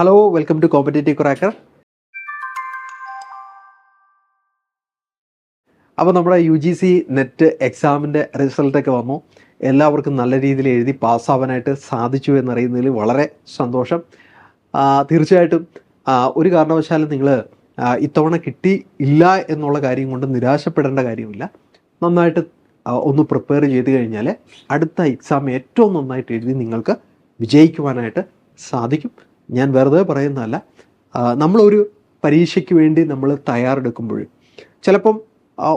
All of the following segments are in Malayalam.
Hello, welcome to competitive cracker. അപ്പോൾ നമ്മുടെ UGC നെറ്റ് എക്സാമിൻ്റെ റിസൾട്ടൊക്കെ വന്നു. എല്ലാവർക്കും നല്ല രീതിയിൽ എഴുതി പാസ്സാവാനായിട്ട് സാധിച്ചു എന്നറിയുന്നതിൽ വളരെ സന്തോഷം. തീർച്ചയായിട്ടും ഒരു കാരണവശാലും നിങ്ങൾ ഇത്തവണ കിട്ടിയില്ല എന്നുള്ള കാര്യം കൊണ്ട് നിരാശപ്പെടേണ്ട കാര്യമില്ല. നന്നായിട്ട് ഒന്ന് പ്രിപ്പയർ ചെയ്ത് കഴിഞ്ഞാൽ അടുത്ത എക്സാം ഏറ്റവും നന്നായിട്ട് എഴുതി നിങ്ങൾക്ക് വിജയിക്കുവാനായിട്ട് സാധിക്കും. ഞാൻ വെറുതെ പറയുന്നതല്ല. നമ്മളൊരു പരീക്ഷയ്ക്ക് വേണ്ടി നമ്മൾ തയ്യാറെടുക്കുമ്പോൾ ചിലപ്പം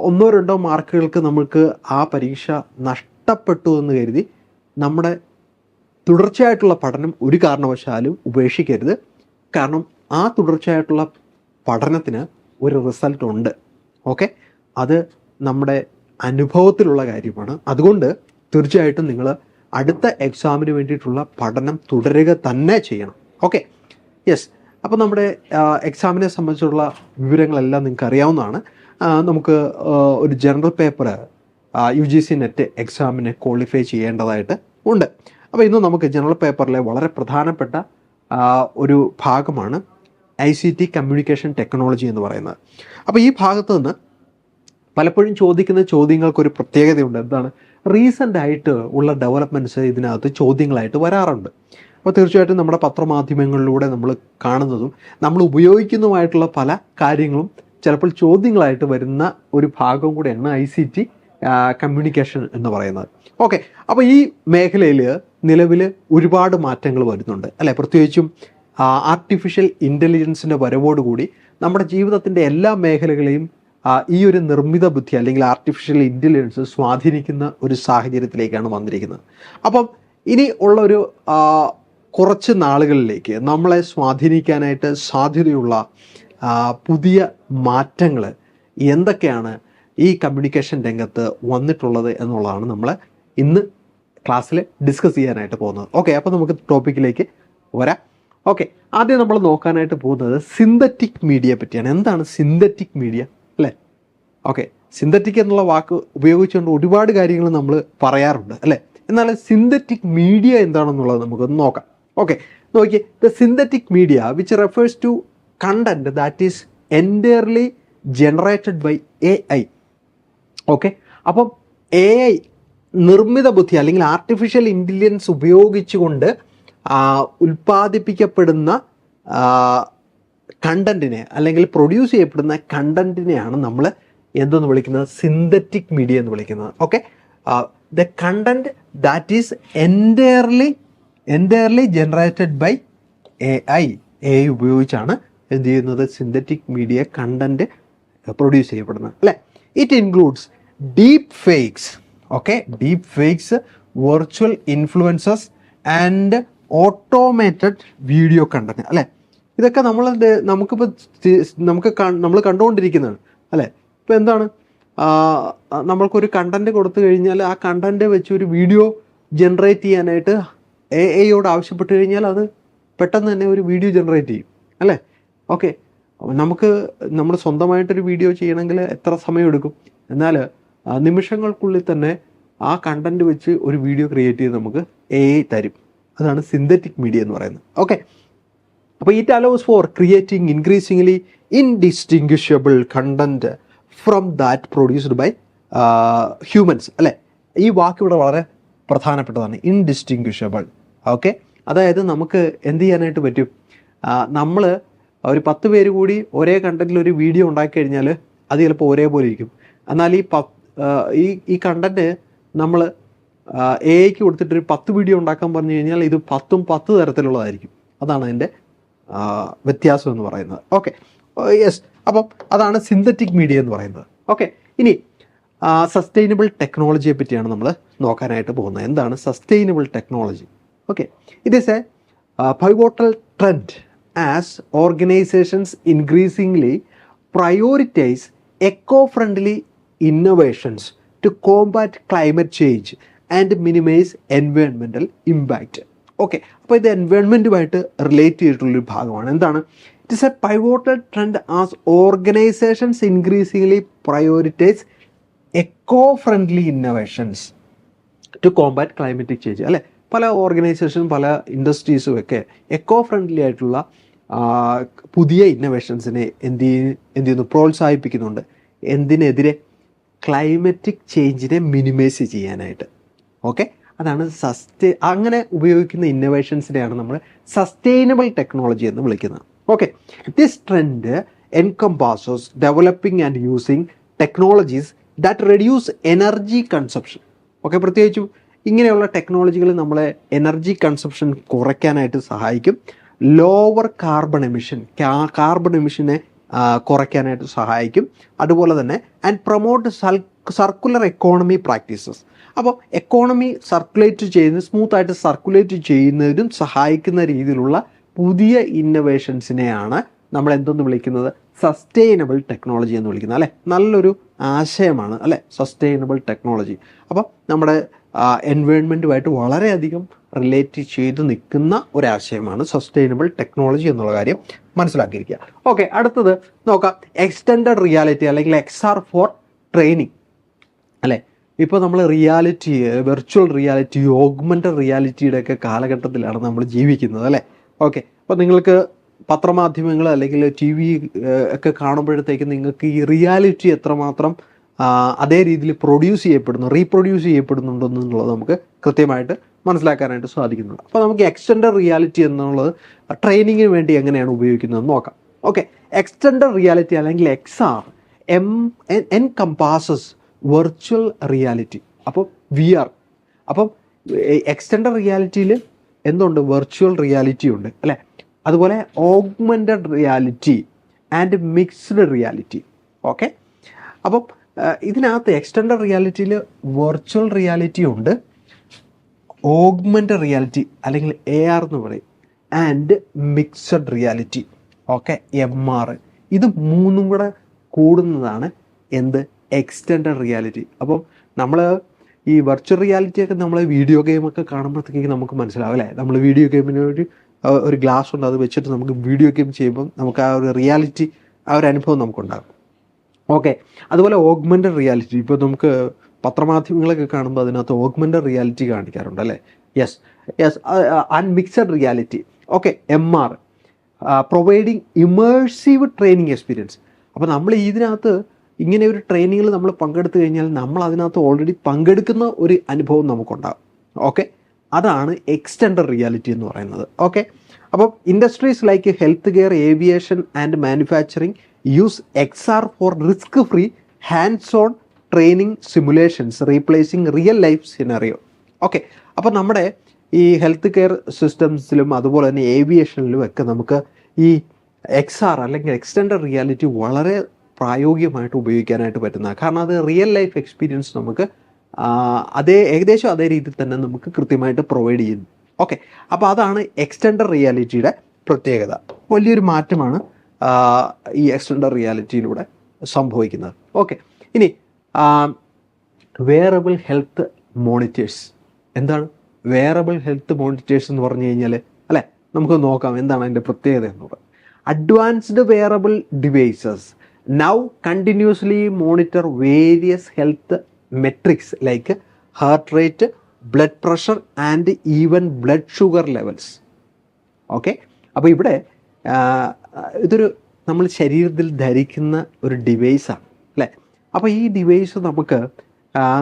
1-2 മാർക്കുകൾക്ക് നമുക്ക് ആ പരീക്ഷ നഷ്ടപ്പെട്ടു എന്ന് കരുതി നമ്മുടെ തുടർച്ചയായിട്ടുള്ള പഠനം ഒരു കാരണവശാലും ഉപേക്ഷിക്കരുത്. കാരണം ആ തുടർച്ചയായിട്ടുള്ള പഠനത്തിന് ഒരു റിസൾട്ട് ഉണ്ട്. ഓക്കെ, അത് നമ്മുടെ അനുഭവത്തിലുള്ള കാര്യമാണ്. അതുകൊണ്ട് തീർച്ചയായിട്ടും നിങ്ങൾ അടുത്ത എക്സാമിന് വേണ്ടിയിട്ടുള്ള പഠനം തുടരുക തന്നെ ചെയ്യണം. Okay, yes. അപ്പോൾ നമ്മുടെ എക്സാമിനെ സംബന്ധിച്ചുള്ള വിവരങ്ങളെല്ലാം നിങ്ങൾക്ക് അറിയാവുന്നതാണ്. നമുക്ക് ഒരു ജനറൽ പേപ്പർ UGC നെറ്റ് എക്സാമിന് ക്വാളിഫൈ ചെയ്യേണ്ടതായിട്ട് ഉണ്ട്. അപ്പോൾ ഇന്ന് നമുക്ക് ജനറൽ പേപ്പറിലെ വളരെ പ്രധാനപ്പെട്ട ഒരു ഭാഗമാണ് ICT കമ്മ്യൂണിക്കേഷൻ ടെക്നോളജി എന്ന് പറയുന്നത്. അപ്പോൾ ഈ ഭാഗത്ത് നിന്ന് പലപ്പോഴും ചോദിക്കുന്ന ചോദ്യങ്ങൾക്കൊരു പ്രത്യേകതയുണ്ട്. എന്താണ്? റീസെൻ്റ് ആയിട്ട് ഉള്ള ഡെവലപ്മെൻറ്റ്സ് ഇതിനകത്ത് ചോദ്യങ്ങളായിട്ട് വരാറുണ്ട്. അപ്പോൾ തീർച്ചയായിട്ടും നമ്മുടെ പത്രമാധ്യമങ്ങളിലൂടെ നമ്മൾ കാണുന്നതും നമ്മൾ ഉപയോഗിക്കുന്നതുമായിട്ടുള്ള പല കാര്യങ്ങളും ചിലപ്പോൾ ചോദ്യങ്ങളായിട്ട് വരുന്ന ഒരു ഭാഗം കൂടെയാണ് ICT കമ്മ്യൂണിക്കേഷൻ എന്ന് പറയുന്നത്. ഓക്കെ, അപ്പോൾ ഈ മേഖലയിൽ നിലവിൽ ഒരുപാട് മാറ്റങ്ങൾ വരുന്നുണ്ട് അല്ലേ? പ്രത്യേകിച്ചും ആർട്ടിഫിഷ്യൽ ഇൻ്റലിജൻസിൻ്റെ വരവോടുകൂടി നമ്മുടെ ജീവിതത്തിൻ്റെ എല്ലാ മേഖലകളെയും ഈ ഒരു നിർമ്മിത ബുദ്ധി അല്ലെങ്കിൽ ആർട്ടിഫിഷ്യൽ ഇൻ്റലിജൻസ് സ്വാധീനിക്കുന്ന ഒരു സാഹചര്യത്തിലേക്കാണ് വന്നിരിക്കുന്നത്. അപ്പം ഇനി ഉള്ളൊരു കുറച്ച് നാളുകളിലേക്ക് നമ്മളെ സ്വാധീനിക്കാനായിട്ട് സാധ്യതയുള്ള പുതിയ മാറ്റങ്ങൾ എന്തൊക്കെയാണ് ഈ കമ്മ്യൂണിക്കേഷൻ രംഗത്ത് വന്നിട്ടുള്ളത് എന്നുള്ളതാണ് നമ്മൾ ഇന്ന് ക്ലാസ്സിൽ ഡിസ്കസ് ചെയ്യാനായിട്ട് പോകുന്നത്. ഓക്കെ, അപ്പോൾ നമുക്ക് ടോപ്പിക്കിലേക്ക് വരാം. ഓക്കെ, ആദ്യം നമ്മൾ നോക്കാനായിട്ട് പോകുന്നത് സിന്തറ്റിക് മീഡിയയെ പറ്റിയാണ്. എന്താണ് സിന്തറ്റിക് മീഡിയ അല്ലേ? ഓക്കെ, സിന്തറ്റിക് എന്നുള്ള വാക്ക് ഉപയോഗിച്ചുകൊണ്ട് ഒരുപാട് കാര്യങ്ങൾ നമ്മൾ പറയാറുണ്ട് അല്ലേ? എന്നാൽ സിന്തറ്റിക് മീഡിയ എന്താണെന്നുള്ളത് നമുക്കൊന്ന് നോക്കാം. ഓക്കെ, നോക്കിയേ. The synthetic media which refers to content that is entirely generated by AI. Okay, അപ്പം AI നിർമ്മിത ബുദ്ധി അല്ലെങ്കിൽ ആർട്ടിഫിഷ്യൽ ഇൻ്റലിജൻസ് ഉപയോഗിച്ചുകൊണ്ട് ഉൽപ്പാദിപ്പിക്കപ്പെടുന്ന കണ്ടന്റിനെ അല്ലെങ്കിൽ പ്രൊഡ്യൂസ് ചെയ്യപ്പെടുന്ന കണ്ടന്റിനെയാണ് നമ്മൾ എന്തെന്ന് വിളിക്കുന്നത്? സിന്തറ്റിക് മീഡിയ എന്ന് വിളിക്കുന്നത്. Okay, the content that is entirely generated by AI ഉപയോഗിച്ചാണ് എന്ത് ചെയ്യുന്നത്? സിന്തറ്റിക് മീഡിയ കണ്ടന്റ് പ്രൊഡ്യൂസ് ചെയ്യപ്പെടുന്നത് അല്ലേ? It includes deep fakes. Okay, deep fakes, virtual influences and automated video content അല്ലേ? ഇതൊക്കെ നമ്മൾ കണ്ടുകൊണ്ടിരിക്കുന്നതാണ് അല്ലേ? ഇപ്പോൾ എന്താണ്, നമ്മൾക്കൊരു കണ്ടന്റ് കൊടുത്തു കഴിഞ്ഞാൽ ആ കണ്ടന്റ് വെച്ച് ഒരു വീഡിയോ ജനറേറ്റ് ചെയ്യാനായിട്ട് AI ആവശ്യപ്പെട്ട് കഴിഞ്ഞാൽ അത് പെട്ടെന്ന് തന്നെ ഒരു വീഡിയോ ജനറേറ്റ് ചെയ്യും അല്ലേ? ഓക്കെ, നമ്മൾ സ്വന്തമായിട്ടൊരു വീഡിയോ ചെയ്യണമെങ്കിൽ എത്ര സമയം എടുക്കും? എന്നാൽ നിമിഷങ്ങൾക്കുള്ളിൽ തന്നെ ആ കണ്ടന്റ് വെച്ച് ഒരു വീഡിയോ ക്രിയേറ്റ് ചെയ്ത് നമുക്ക് AI തരും. അതാണ് സിന്തറ്റിക് മീഡിയ എന്ന് പറയുന്നത്. ഓക്കെ, അപ്പോൾ it allows for creating increasingly indistinguishable content from that produced by humans അല്ലേ? ഈ വാക്ക് ഇവിടെ വളരെ പ്രധാനപ്പെട്ടതാണ്, ഇൻഡിസ്റ്റിങ്വിഷബിൾ. ഓക്കെ, അതായത് നമുക്ക് എന്ത് ചെയ്യാനായിട്ട് പറ്റും? നമ്മൾ ഒരു 10 പേര് കൂടി ഒരേ കണ്ടന്റിൽ ഒരു വീഡിയോ ഉണ്ടാക്കി കഴിഞ്ഞാൽ അത് ചിലപ്പോൾ ഒരേപോലെ ഇരിക്കും. എന്നാൽ ഈ കണ്ടന്റ് നമ്മൾ AIക്ക് കൊടുത്തിട്ടൊരു 10 വീഡിയോ ഉണ്ടാക്കാൻ പറഞ്ഞു കഴിഞ്ഞാൽ ഇത് 10 തരത്തിലുള്ളതായിരിക്കും. അതാണ് അതിൻ്റെ വ്യത്യാസം എന്ന് പറയുന്നത്. Okay, yes. അപ്പം അതാണ് സിന്തറ്റിക് മീഡിയ എന്ന് പറയുന്നത്. ഓക്കെ, ഇനി സസ്റ്റൈനബിൾ ടെക്നോളജിയെ പറ്റിയാണ് നമ്മൾ നോക്കാനായിട്ട് പോകുന്നത്. എന്താണ് sustainable technology? Okay, it is A pivotal trend as organizations increasingly prioritize eco-friendly innovations to combat climate change and minimize environmental impact. Okay, അപ്പോൾ ഇത് എൻവയോൺമെൻറ്റുമായിട്ട് റിലേറ്റ് ചെയ്തിട്ടുള്ളൊരു ഭാഗമാണ്. എന്താണ്? It is A pivotal trend as organizations increasingly prioritize eco-friendly innovations to combat climatic change അല്ലേ? പല ഓർഗനൈസേഷനും പല ഇൻഡസ്ട്രീസും ഒക്കെ എക്കോ ഫ്രണ്ട്ലി ആയിട്ടുള്ള പുതിയ ഇന്നോവേഷൻസിനെ എന്ത് ചെയ്യുന്നു, പ്രോത്സാഹിപ്പിക്കുന്നുണ്ട്. എന്തിനെതിരെ? ക്ലൈമറ്റിക് ചേഞ്ചിനെ മിനിമൈസ് ചെയ്യാനായിട്ട്. ഓക്കെ, അതാണ് അങ്ങനെ ഉപയോഗിക്കുന്ന ഇന്നോവേഷൻസിനെയാണ് നമ്മൾ സസ്റ്റൈനബിൾ ടെക്നോളജി എന്ന് വിളിക്കുന്നത്. Okay, this trend encompasses developing and using technologies that reduce energy consumption. Okay, പ്രത്യേകിച്ചും ഇങ്ങനെയുള്ള ടെക്നോളജികൾ നമ്മളെ എനർജി കൺസപ്ഷൻ കുറയ്ക്കാനായിട്ട് സഹായിക്കും. ലോവർ കാർബൺ എമിഷനെ കുറയ്ക്കാനായിട്ട് സഹായിക്കും. അതുപോലെ തന്നെ and promote circular economy practices. അപ്പോൾ എക്കോണമി സ്മൂത്തായിട്ട് സർക്കുലേറ്റ് ചെയ്യുന്നതിനും സഹായിക്കുന്ന രീതിയിലുള്ള പുതിയ ഇന്നോവേഷൻസിനെയാണ് നമ്മൾ എന്തെന്ന് വിളിക്കുന്നത്? സസ്റ്റൈനബിൾ ടെക്നോളജി എന്ന് വിളിക്കുന്നത്. അല്ലേ, നല്ലൊരു ആശയമാണ് അല്ലേ സസ്റ്റൈനബിൾ ടെക്നോളജി. അപ്പം നമ്മുടെ എൻവയോൺമെൻറ്റുമായിട്ട് വളരെയധികം റിലേറ്റ് ചെയ്ത് നിൽക്കുന്ന ഒരാശയമാണ് സസ്റ്റൈനബിൾ ടെക്നോളജി എന്നുള്ള കാര്യം മനസ്സിലാക്കിയിരിക്കുക. ഓക്കെ, അടുത്തത് നോക്കാം. എക്സ്റ്റെൻഡഡ് റിയാലിറ്റി അല്ലെങ്കിൽ XR ഫോർ ട്രെയിനിങ്. അല്ലേ, ഇപ്പോൾ നമ്മൾ റിയാലിറ്റി, വെർച്വൽ റിയാലിറ്റി, ഓഗ്മെൻറ്റഡ് റിയാലിറ്റിയുടെ ഒക്കെ കാലഘട്ടത്തിലാണ് നമ്മൾ ജീവിക്കുന്നത്. അല്ലേ, ഓക്കെ. അപ്പോൾ നിങ്ങൾക്ക് പത്രമാധ്യമങ്ങൾ അല്ലെങ്കിൽ TV ഒക്കെ കാണുമ്പോഴത്തേക്ക് നിങ്ങൾക്ക് ഈ റിയാലിറ്റി എത്രമാത്രം അതേ രീതിയിൽ റീപ്രൊഡ്യൂസ് ചെയ്യപ്പെടുന്നുണ്ടെന്നുള്ളത് നമുക്ക് കൃത്യമായിട്ട് മനസ്സിലാക്കാനായിട്ട് സാധിക്കുന്നുണ്ട്. അപ്പോൾ നമുക്ക് എക്സ്റ്റെൻഡഡ് റിയാലിറ്റി എന്നുള്ളത് ട്രെയിനിങ്ങിന് വേണ്ടി എങ്ങനെയാണ് ഉപയോഗിക്കുന്നതെന്ന് നോക്കാം. ഓക്കെ, എക്സ്റ്റെൻഡഡ് റിയാലിറ്റി അല്ലെങ്കിൽ XR എൻകംപാസസ് വെർച്വൽ റിയാലിറ്റി. അപ്പോൾ VR. അപ്പം എക്സ്റ്റെൻഡഡ് റിയാലിറ്റിയിൽ എന്തുണ്ട്? വെർച്വൽ റിയാലിറ്റി ഉണ്ട് അല്ലേ, അതുപോലെ augmented reality and mixed reality. Okay, അപ്പം ഇതിനകത്ത് എക്സ്റ്റെൻഡഡ് റിയാലിറ്റിയിൽ വെർച്വൽ റിയാലിറ്റി ഉണ്ട്, ഓഗ്മെൻറ്റഡ് റിയാലിറ്റി അല്ലെങ്കിൽ AR എന്ന് പറയും, and mixed reality. Okay, MR. ഇത് മൂന്നും കൂടെ കൂടുന്നതാണ് എന്ത്? Extended reality. അപ്പം നമ്മൾ ഈ വെർച്വൽ റിയാലിറ്റിയൊക്കെ നമ്മൾ വീഡിയോ ഗെയിമൊക്കെ കാണുമ്പോഴത്തേക്ക് നമുക്ക് മനസ്സിലാവും അല്ലേ. നമ്മൾ വീഡിയോ ഗെയിമിന് ഒരു ഗ്ലാസ് ഉണ്ട്, അത് വെച്ചിട്ട് നമുക്ക് വീഡിയോ ഗെയിം ചെയ്യുമ്പം നമുക്ക് ആ ഒരു റിയാലിറ്റി, ആ ഒരു അനുഭവം നമുക്കുണ്ടാകും. ഓക്കെ, അതുപോലെ ഓഗ്മെൻറ്റഡ് റിയാലിറ്റി. ഇപ്പോൾ നമുക്ക് പത്രമാധ്യമങ്ങളൊക്കെ കാണുമ്പോൾ അതിനകത്ത് ഓഗ്മെൻറ്റഡ് റിയാലിറ്റി കാണിക്കാറുണ്ട് അല്ലേ. Yes, and mixed reality. Okay, MR providing immersive training experience. അപ്പോൾ നമ്മൾ ഇതിനകത്ത് ഇങ്ങനെ ഒരു ട്രെയിനിങ്ങിൽ നമ്മൾ പങ്കെടുത്തു കഴിഞ്ഞാൽ നമ്മൾ അതിനകത്ത് ഓൾറെഡി പങ്കെടുക്കുന്ന ഒരു അനുഭവം നമുക്കുണ്ടാകും. ഓക്കെ, അതാണ് എക്സ്റ്റെൻഡഡ് റിയാലിറ്റി എന്ന് പറയുന്നത്. ഓക്കെ, അപ്പം industries like health care, aviation and manufacturing use XR for risk free hands on training simulations replacing real life scenario. Okay, അപ്പോൾ നമ്മുടെ ഈ ഹെൽത്ത് കെയർ സിസ്റ്റംസിലും അതുപോലെ തന്നെ ഏവിയേഷനിലും ഒക്കെ നമുക്ക് ഈ XR അല്ലെങ്കിൽ എക്സ്റ്റെൻഡഡ് റിയാലിറ്റി വളരെ പ്രായോഗികമായിട്ട് ഉപയോഗിക്കാനായിട്ട് പറ്റുന്നതാണ്. കാരണം അത് റിയൽ ലൈഫ് എക്സ്പീരിയൻസ് നമുക്ക് ഏകദേശം അതേ രീതിയിൽ തന്നെ നമുക്ക് കൃത്യമായിട്ട് പ്രൊവൈഡ് ചെയ്യുന്നു. ഓക്കെ, അപ്പോൾ അതാണ് എക്സ്റ്റെൻഡഡ് റിയാലിറ്റിയുടെ പ്രത്യേകത. വലിയൊരു മാറ്റമാണ് ഈ എക്സ്റ്റെൻഡഡ് റിയാലിറ്റിയിലൂടെ സംഭവിക്കുന്നത്. ഓക്കെ, ഇനി വെയറബിൾ ഹെൽത്ത് മോണിറ്റേഴ്സ്. എന്താണ് വെയറബിൾ ഹെൽത്ത് മോണിറ്റേഴ്സ് എന്ന് പറഞ്ഞു കഴിഞ്ഞാൽ അല്ലേ, നമുക്ക് നോക്കാം എന്താണ് അതിൻ്റെ പ്രത്യേകത എന്നുള്ളത്. Advanced wearable devices now continuously monitor various health matrix like heart rate, blood pressure and even blood sugar levels. Okay, അപ്പോൾ ഇവിടെ ഇതൊരു നമ്മൾ ശരീരത്തിൽ ധരിക്കുന്ന ഒരു ഡിവൈസാണ് അല്ലേ. അപ്പോൾ ഈ ഡിവൈസ് നമുക്ക്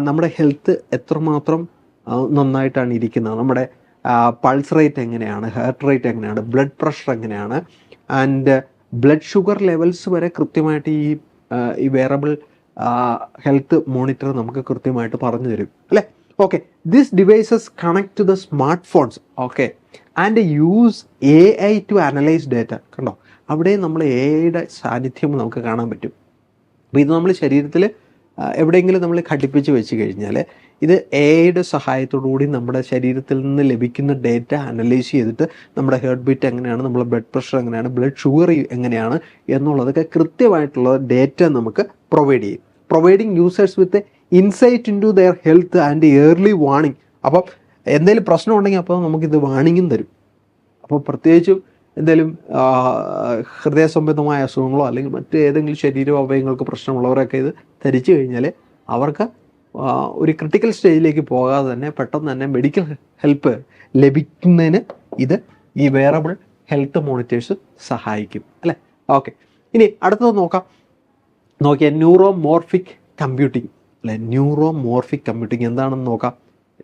നമ്മുടെ ഹെൽത്ത് എത്രമാത്രം നന്നായിട്ടാണ് ഇരിക്കുന്നത്, നമ്മുടെ പൾസ് റേറ്റ് എങ്ങനെയാണ്, ഹാർട്ട് റേറ്റ് എങ്ങനെയാണ്, ബ്ലഡ് പ്രഷർ എങ്ങനെയാണ്, ആൻഡ് ബ്ലഡ് ഷുഗർ ലെവൽസ് വരെ കൃത്യമായിട്ട് ഈ വെയറബിൾ ഹെൽത്ത് മോണിറ്റർ നമുക്ക് കൃത്യമായിട്ട് പറഞ്ഞു തരും അല്ലേ. Okay, this devices connect to the smart phones. Okay, and use AI to analyse data. കണ്ടോ, അവിടെ നമ്മൾ AIയുടെ സാന്നിധ്യം നമുക്ക് കാണാൻ പറ്റും. അപ്പോൾ ഇത് നമ്മൾ ശരീരത്തിൽ എവിടെയെങ്കിലും നമ്മൾ ഘടിപ്പിച്ച് വെച്ച് കഴിഞ്ഞാൽ ഇത് AIയുടെ സഹായത്തോടുകൂടി നമ്മുടെ ശരീരത്തിൽ നിന്ന് ലഭിക്കുന്ന ഡേറ്റ അനലൈസ് ചെയ്തിട്ട് നമ്മുടെ ഹാർട്ട് ബീറ്റ് എങ്ങനെയാണ്, നമ്മുടെ ബ്ലഡ് പ്രഷർ എങ്ങനെയാണ്, ബ്ലഡ് ഷുഗർ എങ്ങനെയാണ് എന്നുള്ളതൊക്കെ കൃത്യമായിട്ടുള്ള ഡേറ്റ നമുക്ക് പ്രൊവൈഡ് ചെയ്യും. Providing users with insight into their health and early warning. അപ്പം എന്തെങ്കിലും പ്രശ്നം ഉണ്ടെങ്കിൽ അപ്പോൾ നമുക്കിത് വാർണിംഗും തരും. അപ്പോൾ പ്രത്യേകിച്ചും എന്തെങ്കിലും ഹൃദയ സംബന്ധമായ അസുഖങ്ങളോ അല്ലെങ്കിൽ മറ്റ് ഏതെങ്കിലും ശരീര അവയവങ്ങൾക്ക് പ്രശ്നമുള്ളവരൊക്കെ ഇത് ധരിച്ചു കഴിഞ്ഞാൽ അവർക്ക് ഒരു ക്രിട്ടിക്കൽ സ്റ്റേജിലേക്ക് പോകാതെ തന്നെ പെട്ടെന്ന് തന്നെ മെഡിക്കൽ ഹെൽപ്പ് ലഭിക്കുന്നതിന് ഇത് ഈ വെയറബിൾ ഹെൽത്ത് മോണിറ്റേഴ്സ് സഹായിക്കും അല്ലേ. ഓക്കെ, ഇനി അടുത്തത് നോക്കിയാൽ ന്യൂറോമോർഫിക് കമ്പ്യൂട്ടിംഗ് അല്ലെ. ന്യൂറോമോർഫിക് കമ്പ്യൂട്ടിംഗ് എന്താണെന്ന് നോക്കാം.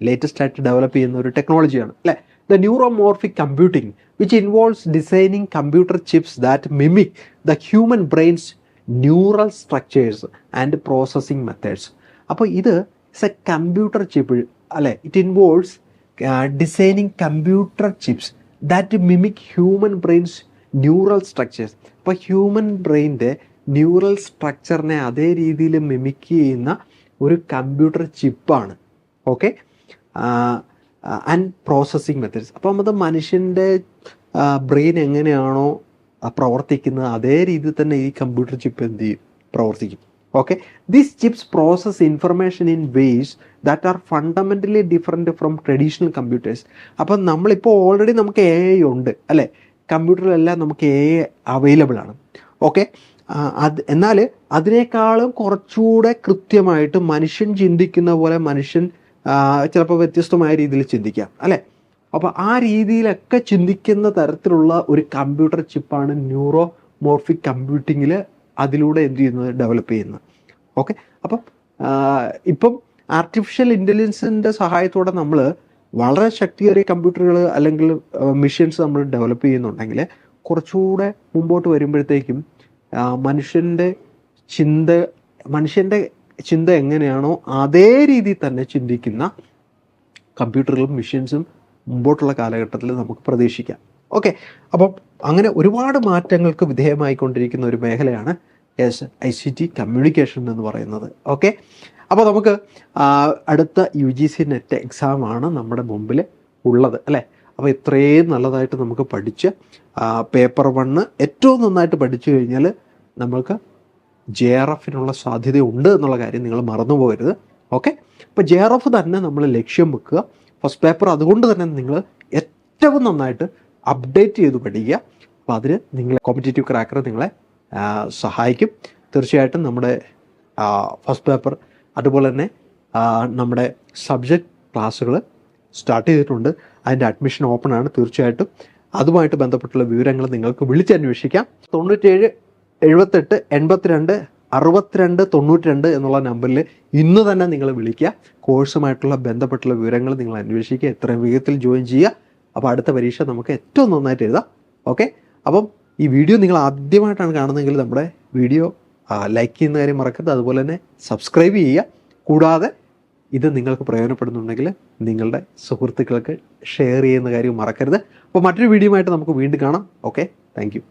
ലേറ്റസ്റ്റ് ആയിട്ട് ഡെവലപ്പ് ചെയ്യുന്ന ഒരു ടെക്നോളജിയാണ് അല്ലേ. The neuromorphic computing which involves designing computer chips that mimic the human brains neural structures and processing methods. അപ്പോൾ ഇത് ഇറ്റ്സ് എ കമ്പ്യൂട്ടർ ചിപ്പ് അല്ലേ. It involves designing computer chips that mimic human brains neural structures. അപ്പോൾ ഹ്യൂമൻ ബ്രെയിൻ്റെ ന്യൂറൽ സ്ട്രക്ചറിനെ അതേ രീതിയിൽ മിമിക് ചെയ്യുന്ന ഒരു കമ്പ്യൂട്ടർ ചിപ്പാണ്. Okay, and processing methods. അപ്പം അത് മനുഷ്യൻ്റെ ബ്രെയിൻ എങ്ങനെയാണോ പ്രവർത്തിക്കുന്നത് അതേ രീതിയിൽ തന്നെ ഈ കമ്പ്യൂട്ടർ ചിപ്പ് എന്ത് ചെയ്യും, പ്രവർത്തിക്കും. Okay, these chips process information in vase that are fundamentally different from traditional computers. അപ്പം നമ്മളിപ്പോൾ ഓൾറെഡി നമുക്ക് AI ഉണ്ട് അല്ലേ, കമ്പ്യൂട്ടറിലെല്ലാം നമുക്ക് AI അവൈലബിൾ ആണ്. ഓക്കെ, എന്നാൽ അതിനേക്കാളും കുറച്ചുകൂടെ കൃത്യമായിട്ട് മനുഷ്യൻ ചിന്തിക്കുന്ന പോലെ മനുഷ്യൻ ചിലപ്പോൾ വ്യത്യസ്തമായ രീതിയിൽ ചിന്തിക്കാം അല്ലേ. അപ്പോൾ ആ രീതിയിലൊക്കെ ചിന്തിക്കുന്ന തരത്തിലുള്ള ഒരു കമ്പ്യൂട്ടർ ചിപ്പാണ് ന്യൂറോമോർഫിക് കമ്പ്യൂട്ടിങ്ങിൽ അതിലൂടെ എന്ത് ചെയ്യുന്നത്, ഡെവലപ്പ് ചെയ്യുന്നത്. ഓക്കെ, അപ്പം ഇപ്പം ആർട്ടിഫിഷ്യൽ ഇൻ്റലിജൻസിൻ്റെ സഹായത്തോടെ നമ്മൾ വളരെ ശക്തിയേറിയ കമ്പ്യൂട്ടറുകൾ അല്ലെങ്കിൽ മെഷീൻസ് നമ്മൾ ഡെവലപ്പ് ചെയ്യുന്നുണ്ടെങ്കിൽ കുറച്ചുകൂടെ മുമ്പോട്ട് വരുമ്പോഴത്തേക്കും മനുഷ്യൻ്റെ ചിന്ത എങ്ങനെയാണോ അതേ രീതിയിൽ തന്നെ ചിന്തിക്കുന്ന കമ്പ്യൂട്ടറുകളും മെഷീൻസും മുമ്പോട്ടുള്ള കാലഘട്ടത്തിൽ നമുക്ക് പ്രതീക്ഷിക്കാം. ഓക്കെ, അപ്പം അങ്ങനെ ഒരുപാട് മാറ്റങ്ങൾക്ക് വിധേയമായിക്കൊണ്ടിരിക്കുന്ന ഒരു മേഖലയാണ് ICT കമ്മ്യൂണിക്കേഷൻ എന്ന് പറയുന്നത്. ഓക്കെ, അപ്പോൾ നമുക്ക് അടുത്ത UGC നെറ്റ് എക്സാമാണ് നമ്മുടെ മുമ്പിൽ ഉള്ളത് അല്ലേ. അപ്പോൾ ഇത്രയും നല്ലതായിട്ട് നമുക്ക് പഠിച്ച് പേപ്പർ 1 ഏറ്റവും നന്നായിട്ട് പഠിച്ചു കഴിഞ്ഞാൽ നമുക്ക് JRFനുള്ള സാധ്യത ഉണ്ട് എന്നുള്ള കാര്യം നിങ്ങൾ മറന്നു പോകരുത്. ഓക്കെ, അപ്പോൾ JRF തന്നെ നമ്മൾ ലക്ഷ്യം വെക്കുക. ഫസ്റ്റ് പേപ്പർ അതുകൊണ്ട് തന്നെ നിങ്ങൾ ഏറ്റവും നന്നായിട്ട് അപ്ഡേറ്റ് ചെയ്ത് പഠിക്കുക. അപ്പോൾ അതിന് നിങ്ങൾ കോമ്പറ്റേറ്റീവ് ക്രാക്കർ നിങ്ങളെ സഹായിക്കും. തീർച്ചയായിട്ടും നമ്മുടെ ഫസ്റ്റ് പേപ്പർ അതുപോലെ തന്നെ നമ്മുടെ സബ്ജക്റ്റ് ക്ലാസ്സുകൾ സ്റ്റാർട്ട് ചെയ്തിട്ടുണ്ട്. അതിൻ്റെ അഡ്മിഷൻ ഓപ്പൺ ആണ്. തീർച്ചയായിട്ടും അതുമായിട്ട് ബന്ധപ്പെട്ടുള്ള വിവരങ്ങൾ നിങ്ങൾക്ക് വിളിച്ചന്വേഷിക്കാം. 97 78 82 62 92 എന്നുള്ള നമ്പറിൽ ഇന്ന് തന്നെ നിങ്ങൾ വിളിക്കുക. കോഴ്സുമായിട്ടുള്ള ബന്ധപ്പെട്ടുള്ള വിവരങ്ങൾ നിങ്ങൾ അന്വേഷിക്കുക. എത്രയും വേഗത്തിൽ ജോയിൻ ചെയ്യുക. അപ്പോൾ അടുത്ത പരീക്ഷ നമുക്ക് ഏറ്റവും നന്നായിട്ട് എഴുതാം. ഓക്കെ, അപ്പം ഈ വീഡിയോ നിങ്ങൾ ആദ്യമായിട്ടാണ് കാണുന്നതെങ്കിൽ നമ്മുടെ വീഡിയോ ലൈക്ക് ചെയ്യുന്ന കാര്യം മറക്കരുത്. അതുപോലെ തന്നെ സബ്സ്ക്രൈബ് ചെയ്യുക. കൂടാതെ ഇത് നിങ്ങൾക്ക് പ്രയോജനപ്പെടുന്നുണ്ടെങ്കിൽ നിങ്ങളുടെ സുഹൃത്തുക്കൾക്ക് ഷെയർ ചെയ്യുന്ന കാര്യം മറക്കരുത്. അപ്പോൾ മറ്റൊരു വീഡിയോയുമായിട്ട് നമുക്ക് വീണ്ടും കാണാം. Okay, thank you.